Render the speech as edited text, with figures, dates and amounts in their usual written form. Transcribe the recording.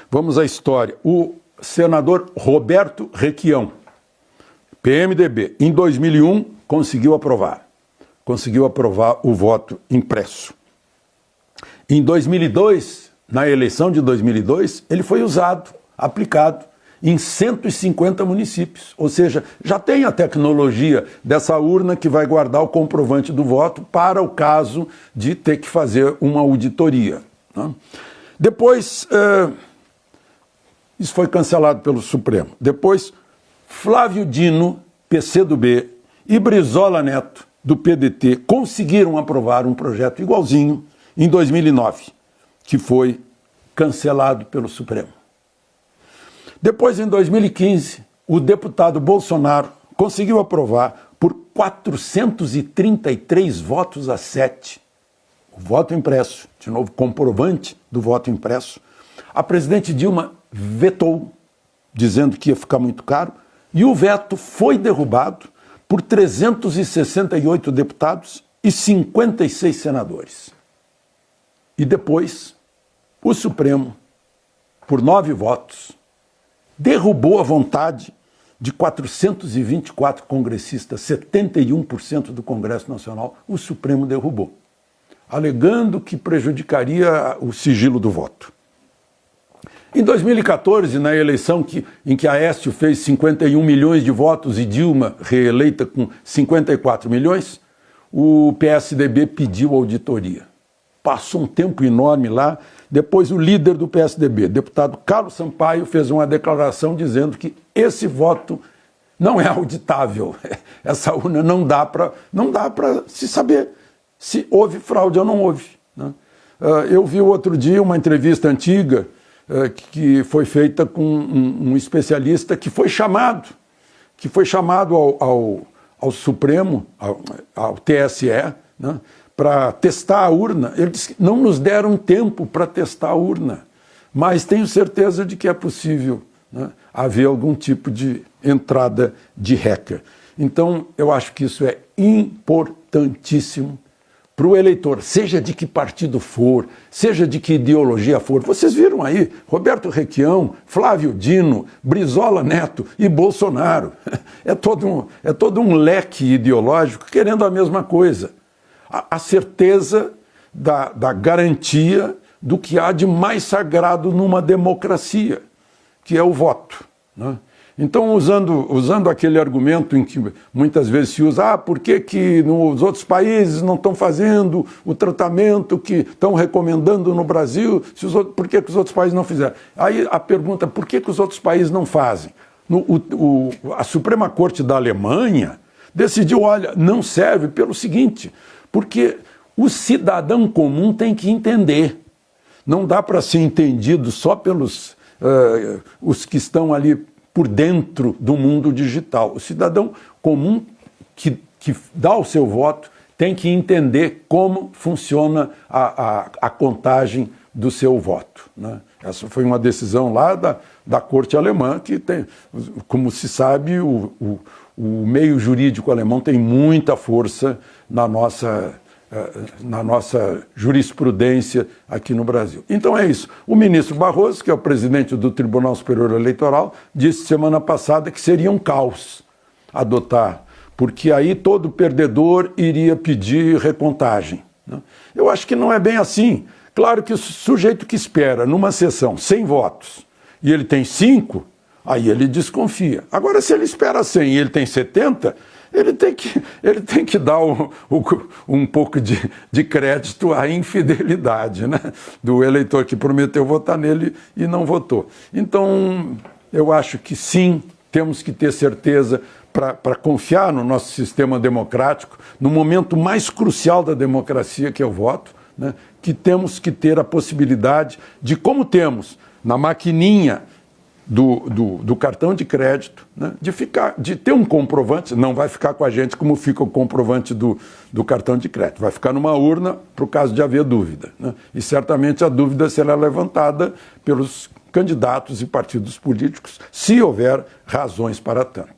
Vamos à história. O senador Roberto Requião, PMDB, em 2001 conseguiu aprovar o voto impresso. Em 2002, na eleição de 2002, ele foi aplicado em 150 municípios. Ou seja, já tem a tecnologia dessa urna que vai guardar o comprovante do voto para o caso de ter que fazer uma auditoria, né? Depois, isso foi cancelado pelo Supremo. Depois, Flávio Dino, PCdoB, e Brizola Neto, do PDT, conseguiram aprovar um projeto igualzinho em 2009, que foi cancelado pelo Supremo. Depois, em 2015, o deputado Bolsonaro conseguiu aprovar por 433 votos a 7 o voto impresso, de novo, comprovante do voto impresso. A presidente Dilma vetou, dizendo que ia ficar muito caro, e o veto foi derrubado por 368 deputados e 56 senadores. E depois, o Supremo, por 9 votos, derrubou a vontade de 424 congressistas, 71% do Congresso Nacional, o Supremo derrubou, alegando que prejudicaria o sigilo do voto. Em 2014, na eleição em que Aécio fez 51 milhões de votos e Dilma, reeleita com 54 milhões, o PSDB pediu auditoria. Passou um tempo enorme lá. Depois o líder do PSDB, deputado Carlos Sampaio, fez uma declaração dizendo que esse voto não é auditável. Essa urna não dá para se saber se houve fraude ou não houve, né? Eu vi outro dia uma entrevista antiga que foi feita com um especialista que foi chamado ao Supremo, ao TSE, né, para testar a urna. Ele disse que não nos deram tempo para testar a urna, mas tenho certeza de que é possível, né, haver algum tipo de entrada de hacker. Então, eu acho que isso é importantíssimo para o eleitor, seja de que partido for, seja de que ideologia for. Vocês viram aí, Roberto Requião, Flávio Dino, Brizola Neto e Bolsonaro. É todo um leque ideológico querendo a mesma coisa. A certeza da garantia do que há de mais sagrado numa democracia, que é o voto, né? Então, usando aquele argumento em que muitas vezes se usa, por que nos outros países não estão fazendo o tratamento que estão recomendando no Brasil, por que os outros países não fizeram? Aí a pergunta, por que os outros países não fazem? A Suprema Corte da Alemanha decidiu, olha, não serve pelo seguinte, porque o cidadão comum tem que entender. Não dá para ser entendido só pelos os que estão ali por dentro do mundo digital. O cidadão comum que dá o seu voto tem que entender como funciona a contagem do seu voto, né? Essa foi uma decisão lá da Corte Alemã, que tem, como se sabe, o meio jurídico alemão tem muita força na nossa jurisprudência aqui no Brasil. Então é isso. O ministro Barroso, que é o presidente do Tribunal Superior Eleitoral, disse semana passada que seria um caos adotar, porque aí todo perdedor iria pedir recontagem, né? Eu acho que não é bem assim. Claro que o sujeito que espera numa sessão 100 votos e ele tem 5, aí ele desconfia. Agora, se ele espera 100 e ele tem 70, ele tem que dar um pouco de crédito à infidelidade, né, do eleitor que prometeu votar nele e não votou. Então, eu acho que sim, temos que ter certeza para confiar no nosso sistema democrático, no momento mais crucial da democracia, que é o voto, né, que temos que ter a possibilidade de, como temos na maquininha do cartão de crédito, né, de ter um comprovante. Não vai ficar com a gente como fica o comprovante do cartão de crédito, vai ficar numa urna para o caso de haver dúvida, né? E certamente a dúvida será levantada pelos candidatos e partidos políticos, se houver razões para tanto.